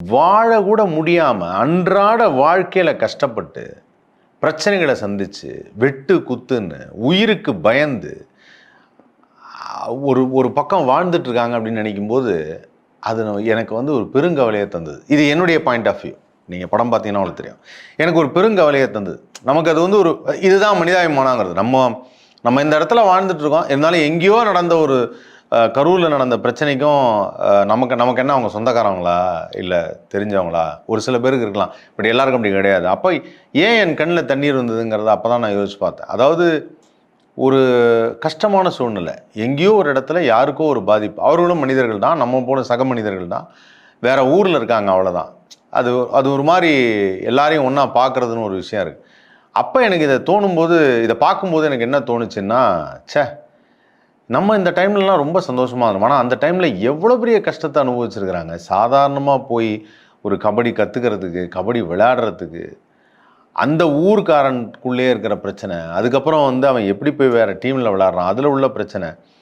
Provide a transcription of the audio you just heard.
வாழ கூட முடியாமல் அன்றாட வாழ்க்கையில் கஷ்டப்பட்டு பிரச்சனைகளை சந்தித்து வெட்டு குத்துன்னு உயிருக்கு பயந்து ஒரு ஒரு பக்கம் வாழ்ந்துட்டு இருக்காங்க அப்படின்னு நினைக்கும்போது அது எனக்கு வந்து ஒரு பெருங்கவலையை தந்தது. இது என்னுடைய பாயிண்ட் ஆஃப் வியூ. நீங்கள் படம் பார்த்தீங்கன்னா உங்களுக்கு தெரியும். எனக்கு ஒரு பெருங்கவலையை தந்தது. நமக்கு அது வந்து ஒரு இதுதான் மனிதாபிமானங்கிறது. நம்ம நம்ம இந்த இடத்துல வாழ்ந்துட்டு இருக்கோம். இருந்தாலும் எங்கேயோ நடந்த ஒரு கரூரில் நடந்த பிரச்சனைக்கும் நமக்கு நமக்கு என்ன அவங்க சொந்தக்காரவங்களா இல்லை தெரிஞ்சவங்களா ஒரு சில பேருக்கு இருக்கலாம். பட் எல்லாருக்கும் அப்படி கிடையாது. அப்போ ஏன் என் கண்ணில் தண்ணீர் வந்ததுங்கிறத அப்போ தான் நான் யோசிச்சு பார்த்தேன். அதாவது ஒரு கஷ்டமான சூழ்நிலை. எங்கேயோ ஒரு இடத்துல யாருக்கோ ஒரு பாதிப்பு. அவர்களும் மனிதர்கள் தான், நம்ம போல சக மனிதர்கள் தான். வேற ஊரில் இருக்காங்க, அவ்வளோதான். அது அது ஒரு மாதிரி எல்லாரையும் ஒன்றா பார்க்குறதுன்னு ஒரு விஷயம் இருக்குது. அப்போ எனக்கு இதை தோணும்போது, இதை பார்க்கும்போது எனக்கு என்ன தோணுச்சுன்னா, ச்சே நம்ம இந்த டைம்லலாம் ரொம்ப சந்தோஷமாக இருந்தோம். ஆனால் அந்த டைமில் எவ்வளோ பெரிய கஷ்டத்தை அனுபவிச்சிருக்கிறாங்க. சாதாரணமாக போய் ஒரு கபடி கற்றுக்கிறதுக்கு, கபடி விளையாடுறதுக்கு, அந்த ஊர்க்காரனுக்குள்ளே இருக்கிற பிரச்சனை, அதுக்கப்புறம் வந்து அவன் எப்படி போய் வேறு டீமில் விளையாடுறான், அதில் உள்ள பிரச்சனை,